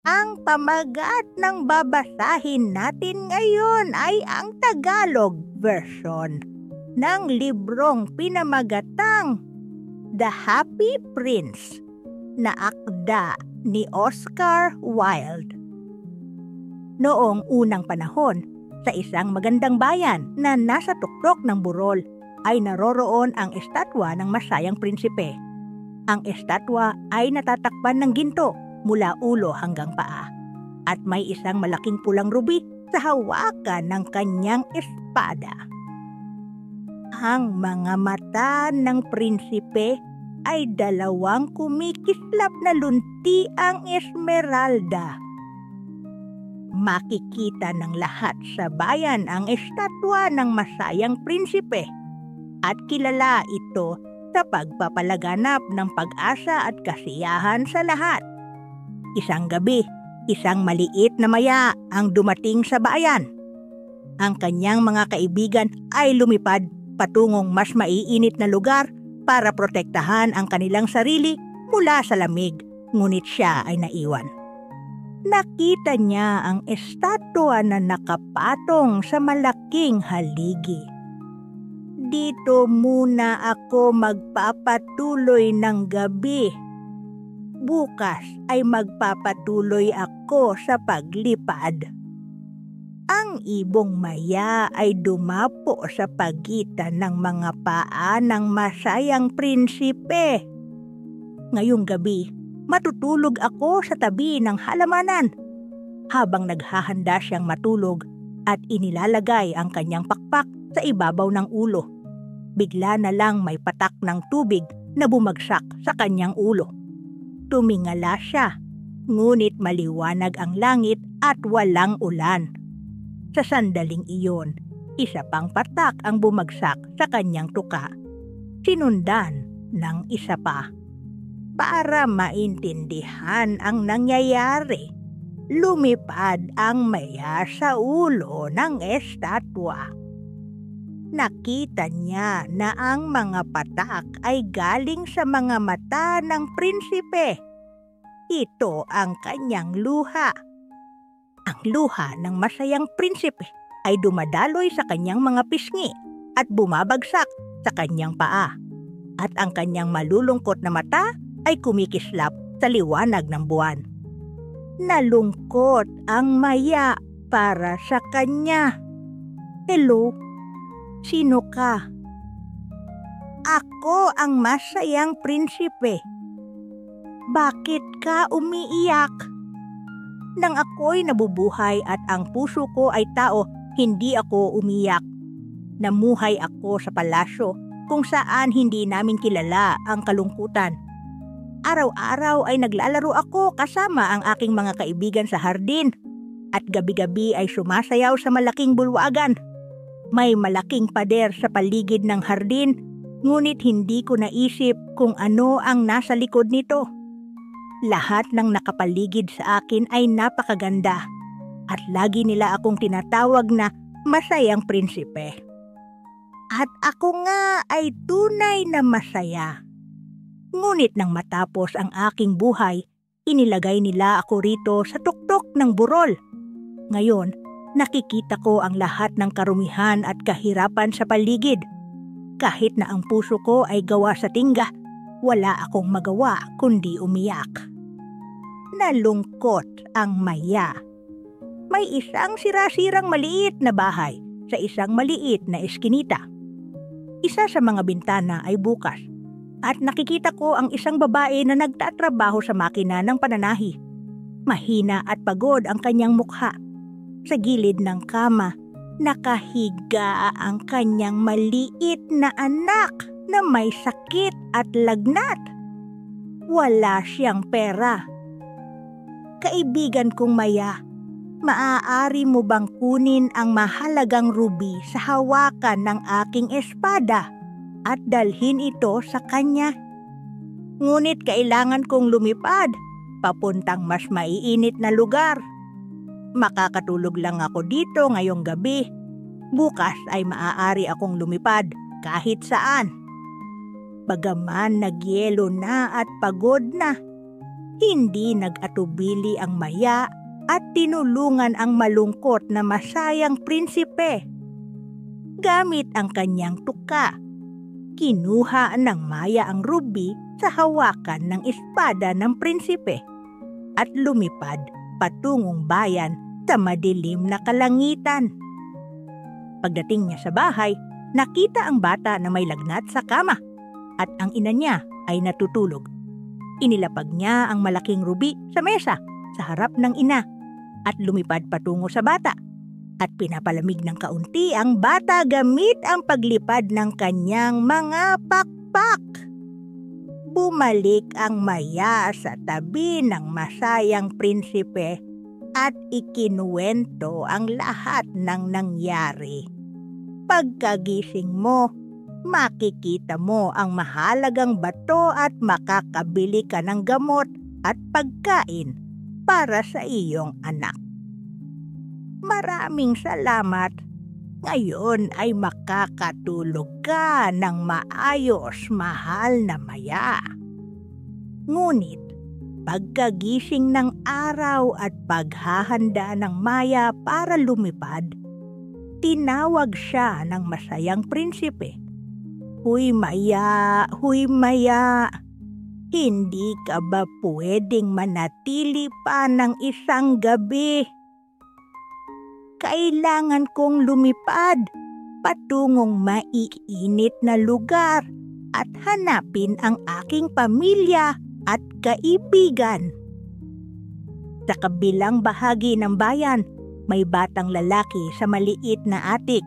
Ang pamagat ng babasahin natin ngayon ay ang Tagalog version ng librong pinamagatang The Happy Prince na akda ni Oscar Wilde. Noong unang panahon, sa isang magandang bayan na nasa tuktok ng burol ay naroroon ang estatwa ng masayang prinsipe. Ang estatwa ay natatakpan ng ginto mula ulo hanggang paa at may isang malaking pulang rubi sa hawakan ng kanyang espada. Ang mga mata ng prinsipe ay dalawang kumikislap na luntiang esmeralda. Makikita ng lahat sa bayan ang estatwa ng masayang prinsipe at kilala ito sa pagpapalaganap ng pag-asa at kasiyahan sa lahat. Isang gabi, isang maliit na maya ang dumating sa bayan. Ang kanyang mga kaibigan ay lumipad patungong mas maiinit na lugar para protektahan ang kanilang sarili mula sa lamig, ngunit siya ay naiwan. Nakita niya ang estatwa na nakapatong sa malaking haligi. Dito muna ako magpapatuloy ng gabi. Bukas ay magpapatuloy ako sa paglipad. Ang ibong maya ay dumapo sa pagitan ng mga paa ng masayang prinsipe. Ngayong gabi, matutulog ako sa tabi ng halamanan. Habang naghahanda siyang matulog at inilalagay ang kanyang pakpak sa ibabaw ng ulo, bigla na lang may patak ng tubig na bumagsak sa kanyang ulo. Tumingala siya, ngunit maliwanag ang langit at walang ulan. Sa sandaling iyon, isa pang patak ang bumagsak sa kanyang tuka. Sinundan ng isa pa. Para maintindihan ang nangyayari, lumipad ang maya sa ulo ng estatwa. Nakita niya na ang mga patak ay galing sa mga mata ng prinsipe. Ito ang kanyang luha. Ang luha ng masayang prinsipe ay dumadaloy sa kanyang mga pisngi at bumabagsak sa kanyang paa. At ang kanyang malulungkot na mata ay kumikislap sa liwanag ng buwan. Nalungkot ang maya para sa kanya. Hello? Sino ka? Ako ang masayang prinsipe. Bakit ka umiiyak? Nang ako'y nabubuhay at ang puso ko ay tao, hindi ako umiyak. Namuhay ako sa palasyo kung saan hindi namin kilala ang kalungkutan. Araw-araw ay naglalaro ako kasama ang aking mga kaibigan sa hardin at gabi-gabi ay sumasayaw sa malaking bulwagan. May malaking pader sa paligid ng hardin, ngunit hindi ko naisip kung ano ang nasa likod nito. Lahat ng nakapaligid sa akin ay napakaganda at lagi nila akong tinatawag na masayang prinsipe. At ako nga ay tunay na masaya. Ngunit nang matapos ang aking buhay, inilagay nila ako rito sa tuktok ng burol. Ngayon, nakikita ko ang lahat ng karumihan at kahirapan sa paligid. Kahit na ang puso ko ay gawa sa tingga, wala akong magawa kundi umiyak. Nalungkot ang maya. May isang sira-sirang maliit na bahay sa isang maliit na eskinita. Isa sa mga bintana ay bukas at nakikita ko ang isang babae na nagtatrabaho sa makina ng pananahi. Mahina at pagod ang kanyang mukha. Sa gilid ng kama, nakahiga ang kanyang maliit na anak na may sakit at lagnat. Wala siyang pera. Kaibigan kong maya, maaari mo bang kunin ang mahalagang ruby sa hawakan ng aking espada at dalhin ito sa kanya? Ngunit kailangan kong lumipad papuntang mas maiinit na lugar. Makakatulog lang ako dito ngayong gabi. Bukas ay maaari akong lumipad kahit saan. Bagaman nagyelo na at pagod na, Hindi nag-atubili ang Maya at tinulungan ang malungkot na masayang prinsipe. Gamit ang kanyang tuka, kinuha ng Maya ang ruby sa hawakan ng espada ng prinsipe at lumipad patungong bayan sa madilim na kalangitan. Pagdating niya sa bahay, nakita ang bata na may lagnat sa kama at ang ina niya ay natutulog. Inilapag niya ang malaking ruby sa mesa sa harap ng ina at lumipad patungo sa bata at pinapalamig ng kaunti ang bata gamit ang paglipad ng kanyang mga pakpak. Bumalik ang Maya sa tabi ng masayang prinsipe at ikinuwento ang lahat ng nangyari. Pagkagising mo, makikita mo ang mahalagang bato at makakabili ka ng gamot at pagkain para sa iyong anak. Maraming salamat. Ngayon ay makakatulog ka ng maayos, mahal na Maya. Ngunit, pagkagising ng araw at paghahanda ng Maya para lumipad, tinawag siya ng masayang prinsipe. Huy Maya, hindi ka ba pwedeng manatili pa ng isang gabi? Kailangan kong lumipad patungong maiinit na lugar at hanapin ang aking pamilya at kaibigan. Sa kabilang bahagi ng bayan, may batang lalaki sa maliit na atik,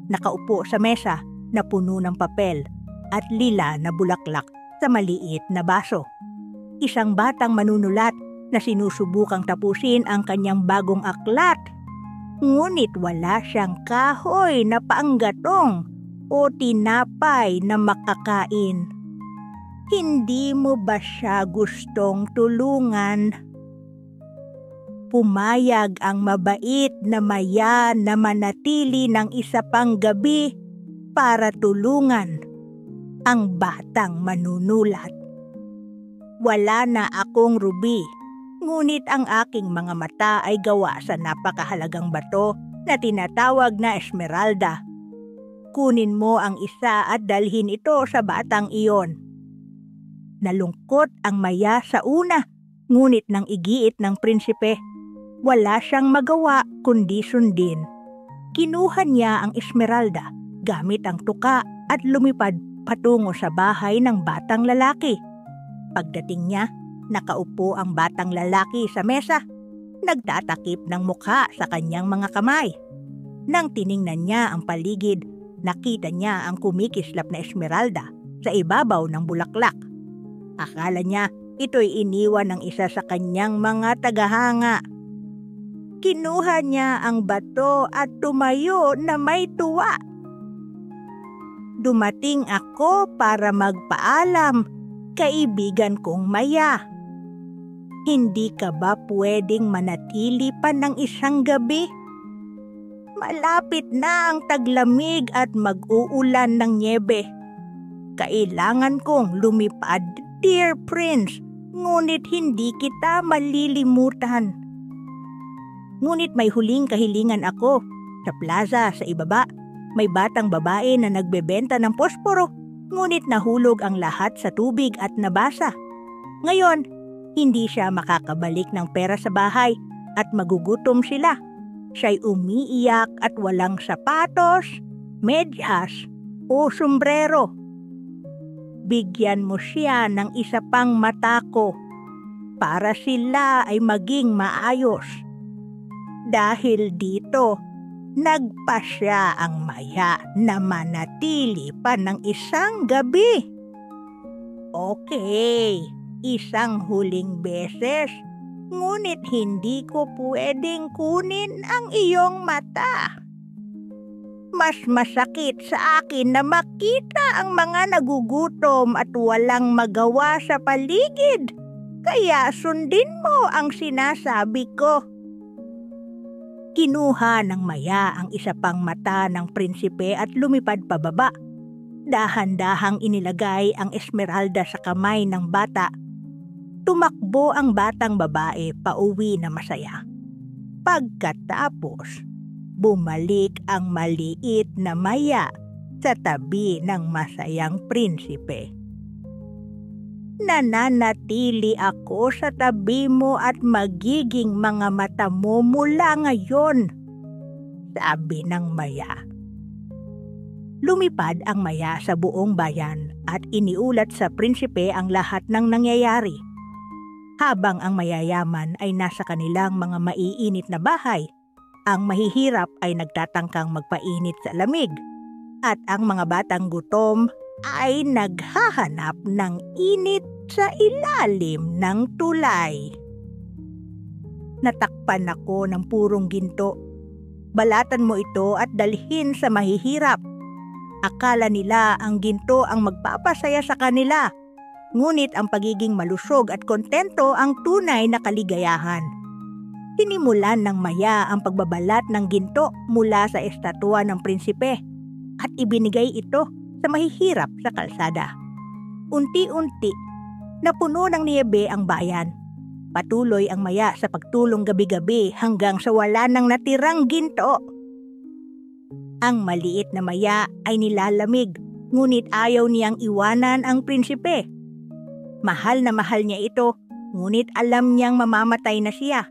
nakaupo sa mesa na puno ng papel at lila na bulaklak sa maliit na baso. Isang batang manunulat na sinusubukang tapusin ang kanyang bagong aklat. Ngunit wala siyang kahoy na paanggatong o tinapay na makakain. Hindi mo ba siya gustong tulungan? Pumayag ang mabait na Maya na manatili ng isa pang gabi para tulungan ang batang manunulat. Wala na akong ruby, ngunit ang aking mga mata ay gawa sa napakahalagang bato na tinatawag na esmeralda. Kunin mo ang isa at dalhin ito sa batang iyon. Nalungkot ang Maya sa una, ngunit nang igiit ng prinsipe, wala siyang magawa kundi sundin. Kinuha niya ang esmeralda gamit ang tuka at lumipad patungo sa bahay ng batang lalaki. Pagdating niya, nakaupo ang batang lalaki sa mesa, nagtatakip ng mukha sa kanyang mga kamay. Nang tiningnan niya ang paligid, nakita niya ang kumikislap na esmeralda sa ibabaw ng bulaklak. Akala niya ito'y iniwan ng isa sa kanyang mga tagahanga. Kinuha niya ang bato at tumayo na may tuwa. Dumating ako para magpaalam, kaibigan kong Maya. Hindi ka ba pwedeng manatili pa ng isang gabi? Malapit na ang taglamig at mag-uulan ng nyebe. Kailangan kong lumipad, dear prince, ngunit hindi kita malilimutan. Ngunit may huling kahilingan ako. Sa plaza sa ibaba, may batang babae na nagbebenta ng posporo, ngunit nahulog ang lahat sa tubig at nabasa. Ngayon, hindi siya makakabalik ng pera sa bahay at magugutom sila. Siya'y umiiyak at walang sapatos, medyas o sombrero. Bigyan mo siya ng isa pang matako para sila ay maging maayos. Dahil dito, nagpasya ang Maya na manatili pa ng isang gabi. Okay, isang huling beses, ngunit hindi ko pwedeng kunin ang iyong mata. Mas masakit sa akin na makita ang mga nagugutom at walang magawa sa paligid. Kaya sundin mo ang sinasabi ko. Kinuha ng Maya ang isa pang mata ng prinsipe at lumipad pababa. Dahan-dahang inilagay ang esmeralda sa kamay ng bata. tumakbo ang batang babae pauwi na masaya. Pagkatapos, bumalik ang maliit na maya sa tabi ng masayang prinsipe. Nananatili ako sa tabi mo at magiging mga mata mo mula ngayon, sabi ng maya. Lumipad ang maya sa buong bayan at iniulat sa prinsipe ang lahat ng nangyayari. Habang ang mayayaman ay nasa kanilang mga maiinit na bahay, ang mahihirap ay nagtatangkang magpainit sa lamig, at ang mga batang gutom ay naghahanap ng init sa ilalim ng tulay. Natakpan ako ng purong ginto. Balatan mo ito at dalhin sa mahihirap. Akala nila ang ginto ang magpapasaya sa kanila, ngunit ang pagiging malusog at kontento ang tunay na kaligayahan. Sinimulan ng maya ang pagbabalat ng ginto mula sa estatwa ng prinsipe at ibinigay ito sa mahihirap sa kalsada. Unti-unti, napuno ng niyebe ang bayan. Patuloy ang maya sa pagtulong gabi-gabi hanggang sa wala nang natirang ginto. Ang maliit na maya ay nilalamig, ngunit ayaw niyang iwanan ang prinsipe. Mahal na mahal niya ito, ngunit alam niyang mamamatay na siya.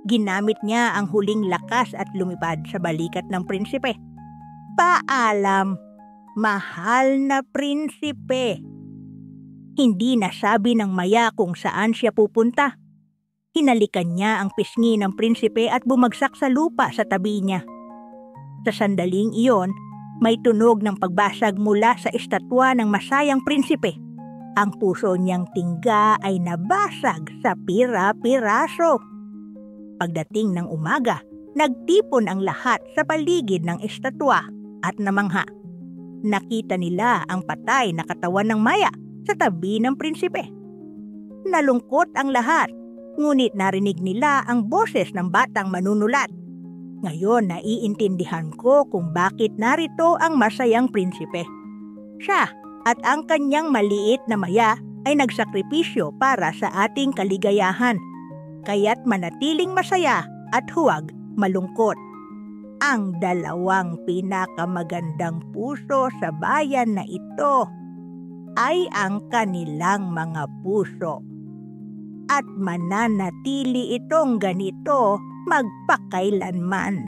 Ginamit niya ang huling lakas at lumipad sa balikat ng prinsipe. Paalam, mahal na prinsipe. Hindi nasabi ng maya kung saan siya pupunta. Hinalikan niya ang pisngi ng prinsipe at bumagsak sa lupa sa tabi niya. Sa sandaling iyon, may tunog ng pagbasag mula sa estatwa ng masayang prinsipe. Ang puso niyang tingga ay nabasag sa pira-piraso. Pagdating ng umaga, nagtipon ang lahat sa paligid ng estatwa at namangha. Nakita nila ang patay na katawan ng maya sa tabi ng prinsipe. Nalungkot ang lahat, ngunit narinig nila ang boses ng batang manunulat. Ngayon naiintindihan ko kung bakit narito ang masayang prinsipe. Siya at ang kanyang maliit na maya ay nagsakripisyo para sa ating kaligayahan. Kaya't manatiling masaya at huwag malungkot. Ang dalawang pinakamagandang puso sa bayan na ito ay ang kanilang mga puso. At mananatili itong ganito magpakailanman.